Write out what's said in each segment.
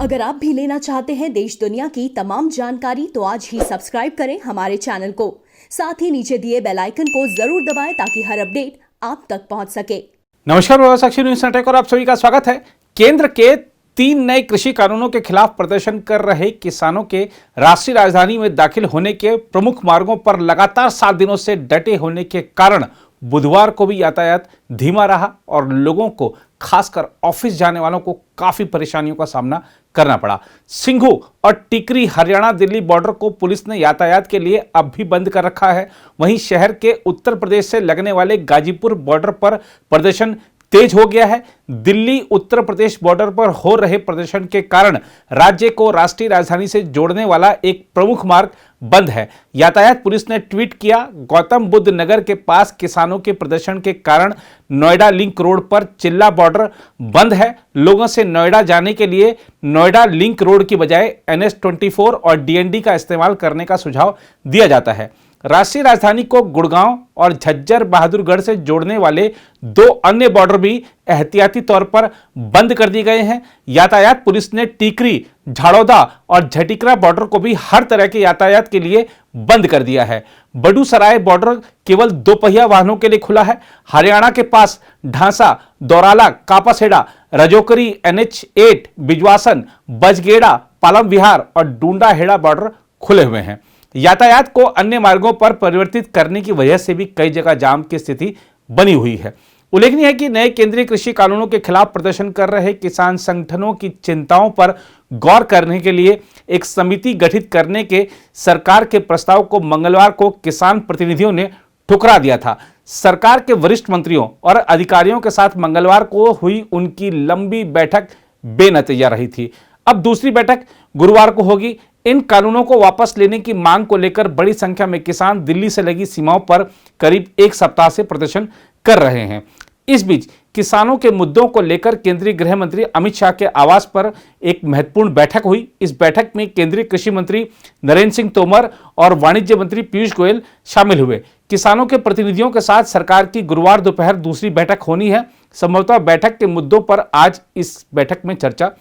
अगर आप भी लेना चाहते हैं देश दुनिया की तमाम जानकारी तो आज ही सब्सक्राइब करें हमारे चैनल को। साथ ही नीचे दिए बेल आइकन को जरूर दबाएं ताकि हर अपडेट आप तक पहुंच सके। नमस्कार, साक्षी न्यूज नेटवर्क और आप सभी का स्वागत है। केंद्र के 3 नए कृषि कानूनों के खिलाफ प्रदर्शन कर रहे किसानों के राष्ट्रीय राजधानी में दाखिल होने के प्रमुख मार्गों पर लगातार 7 दिनों से डटे होने के कारण बुधवार को भी यातायात धीमा रहा और लोगों को, खासकर ऑफिस जाने वालों को, काफी परेशानियों का सामना करना पड़ा। सिंघू और टिकरी हरियाणा दिल्ली बॉर्डर को पुलिस ने यातायात के लिए अब भी बंद कर रखा है। वहीं शहर के उत्तर प्रदेश से लगने वाले गाजीपुर बॉर्डर पर प्रदर्शन तेज हो गया है। दिल्ली उत्तर प्रदेश बॉर्डर पर हो रहे प्रदर्शन के कारण राज्य को राष्ट्रीय राजधानी से जोड़ने वाला एक प्रमुख मार्ग बंद है। यातायात पुलिस ने ट्वीट किया, गौतम बुद्ध नगर के पास किसानों के प्रदर्शन के कारण नोएडा लिंक रोड पर चिल्ला बॉर्डर बंद है। लोगों से नोएडा जाने के लिए नोएडा लिंक रोड की बजाय NH24 और DND का इस्तेमाल करने का सुझाव दिया जाता है। राष्ट्रीय राजधानी को गुड़गांव और झज्जर बहादुरगढ़ से जोड़ने वाले 2 अन्य बॉर्डर भी एहतियाती तौर पर बंद कर दिए गए हैं। यातायात पुलिस ने टीकरी, झाड़ौदा और झटिकरा बॉर्डर को भी हर तरह के यातायात के लिए बंद कर दिया है। बडूसराय बॉर्डर केवल 2 पहिया वाहनों के लिए खुला है। हरियाणा के पास ढांसा, दौराला, कापासेड़ा, रजोकरी, NH8, बिजवासन, बजगेड़ा, पालम विहार और डूंडा-हेड़ा बॉर्डर खुले हुए हैं। यातायात को अन्य मार्गों पर परिवर्तित करने की वजह से भी कई जगह जाम की स्थिति बनी हुई है। उल्लेखनीय है कि नए केंद्रीय कृषि कानूनों के खिलाफ प्रदर्शन कर रहे किसान संगठनों की चिंताओं पर गौर करने के लिए एक समिति गठित करने के सरकार के प्रस्ताव को मंगलवार को किसान प्रतिनिधियों ने ठुकरा दिया था। सरकार के वरिष्ठ मंत्रियों और अधिकारियों के साथ मंगलवार को हुई उनकी लंबी बैठक बेनतीजा रही थी। अब दूसरी बैठक गुरुवार को होगी। इन कानूनों को वापस लेने की मांग को लेकर बड़ी संख्या में किसान दिल्ली से लगी सीमाओं पर करीब 1 सप्ताह से प्रदर्शन कर रहे हैं। इस बीच किसानों के मुद्दों को लेकर केंद्रीय गृह मंत्री अमित शाह के आवास पर एक महत्वपूर्ण बैठक हुई। इस बैठक में केंद्रीय कृषि मंत्री नरेंद्र सिंह तोमर और वाणिज्य मंत्री पीयूष गोयल शामिल हुए। किसानों के प्रतिनिधियों के साथ सरकार की गुरुवार दोपहर दूसरी बैठक होनी है। संभवतः बैठक के मुद्दों पर आज इस बैठक में चर्चा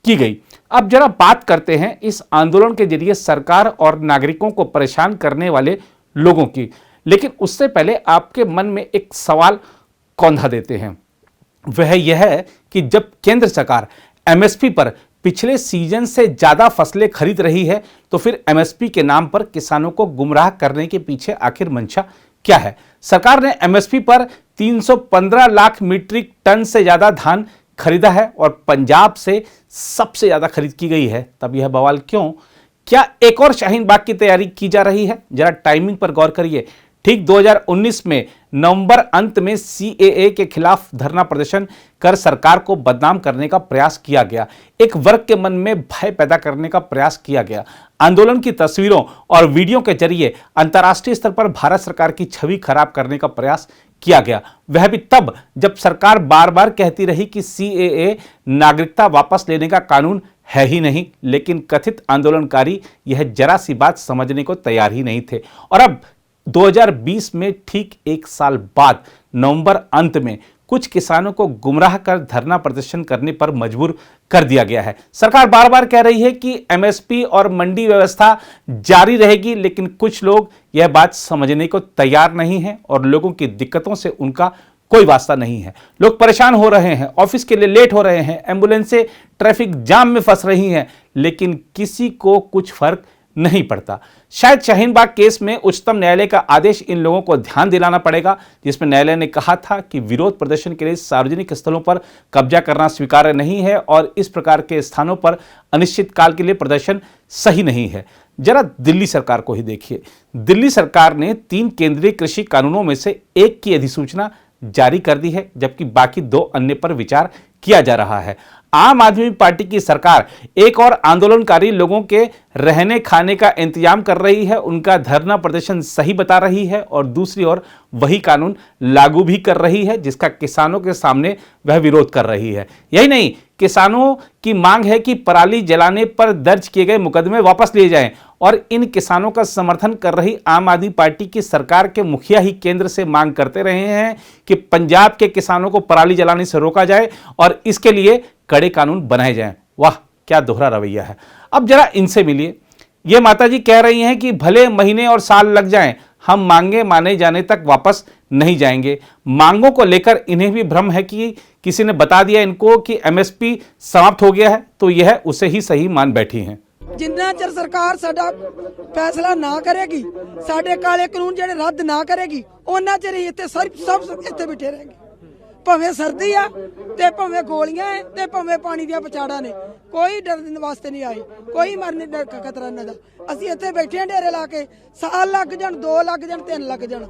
की गई। अब जरा बात करते हैं इस आंदोलन के जरिए सरकार और नागरिकों को परेशान करने वाले लोगों की। लेकिन उससे पहले आपके मन में एक सवाल कौंधा देते हैं। वह यह है कि जब केंद्र सरकार MSP पर पिछले सीजन से ज्यादा फसलें खरीद रही है तो फिर MSP के नाम पर किसानों को गुमराह करने के पीछे आखिर मंशा क्या है? सरकार ने MSP पर 315 लाख मीट्रिक टन से ज्यादा धान खरीदा है और पंजाब से सबसे ज्यादा खरीद की गई है। तब यह बवाल क्यों? क्या एक और शाहीन बाग की तैयारी की जा रही है? जरा टाइमिंग पर गौर करिए। ठीक 2019 में नवंबर अंत में CAA के खिलाफ धरना प्रदर्शन कर सरकार को बदनाम करने का प्रयास किया गया। एक वर्ग के मन में भय पैदा करने का प्रयास किया गया। आंदोलन की तस्वीरों और वीडियो के जरिए अंतर्राष्ट्रीय स्तर पर भारत सरकार की छवि खराब करने का प्रयास किया गया। वह भी तब जब सरकार बार बार कहती रही कि CAA नागरिकता वापस लेने का कानून है ही नहीं, लेकिन कथित आंदोलनकारी यह जरा सी बात समझने को तैयार ही नहीं थे। और अब 2020 में ठीक 1 साल बाद नवंबर अंत में कुछ किसानों को गुमराह कर धरना प्रदर्शन करने पर मजबूर कर दिया गया है। सरकार बार बार कह रही है कि MSP और मंडी व्यवस्था जारी रहेगी, लेकिन कुछ लोग यह बात समझने को तैयार नहीं हैं और लोगों की दिक्कतों से उनका कोई वास्ता नहीं है। लोग परेशान हो रहे हैं, ऑफिस के लिए लेट हो रहे हैं, एम्बुलेंसें ट्रैफिक जाम में फंस रही हैं, लेकिन किसी को कुछ फर्क नहीं पड़ता। शायद शाहीन बाग केस में उच्चतम न्यायालय का आदेश इन लोगों को ध्यान दिलाना पड़ेगा, जिसमें न्यायालय ने कहा था कि विरोध प्रदर्शन के लिए सार्वजनिक स्थलों पर कब्जा करना स्वीकार्य नहीं है और इस प्रकार के स्थानों पर अनिश्चित काल के लिए प्रदर्शन सही नहीं है। जरा दिल्ली सरकार को ही देखिए। दिल्ली सरकार ने 3 केंद्रीय कृषि कानूनों में से एक की अधिसूचना जारी कर दी है, जबकि बाकी 2 अन्य पर विचार किया जा रहा है। आम आदमी पार्टी की सरकार एक और आंदोलनकारी लोगों के रहने खाने का इंतजाम कर रही है, उनका धरना प्रदर्शन सही बता रही है और दूसरी ओर वही कानून लागू भी कर रही है जिसका किसानों के सामने वह विरोध कर रही है। यही नहीं, किसानों की मांग है कि पराली जलाने पर दर्ज किए गए मुकदमे वापस लिए जाएं और इन किसानों का समर्थन कर रही आम आदमी पार्टी की सरकार के मुखिया ही केंद्र से मांग करते रहे हैं कि पंजाब के किसानों को पराली जलाने से रोका जाए और इसके लिए कड़े कानून बनाए जाएं। वाह, क्या दोहरा रवैया है। अब जरा इनसे मिलिए। ये माता जी कह रही हैं कि भले महीने और साल लग जाएं, हम मांगे माने जाने तक वापस नहीं जाएंगे। मांगों को लेकर इन्हें भी भ्रम है कि किसी ने बता दिया इनको कि एमएसपी समाप्त हो गया है, तो यह उसे ही सही मान बैठी हैं। जिन्ना चਿਰ सरकार साडा फैसला ना करेगी, साडे काले कानून ਜਿਹੜੇ ਰੱਦ ना करेगी, ਉਹਨਾਂ ਚਿਰ ਹੀ ਇੱਥੇ ਸਭ ਇੱਥੇ ਬਿਠੇ ਰਹਿਣਗੇ। ਭਾਵੇਂ ਸਰਦੀ ਆ ਤੇ ਭਾਵੇਂ ਗੋਲੀਆਂ ਹੈ ਤੇ ਭਾਵੇਂ ਪਾਣੀ ਦੀਆਂ ਪਛਾੜਾਂ ਨੇ, ਕੋਈ ਡਰਨ ਵਾਸਤੇ ਨਹੀਂ ਆਏ, ਕੋਈ ਮਰਨ ਦਾ ਖਤਰਾ ਇਹਨਾਂ ਦਾ। ਅਸੀਂ ਇੱਥੇ ਬੈਠੇ ਆ ਡੇਰੇ ਲਾ ਕੇ, ਸਾਲ ਲੱਗ ਜਾਣ, 2 ਲੱਗ ਜਾਣ, 3 ਲੱਗ ਜਾਣ,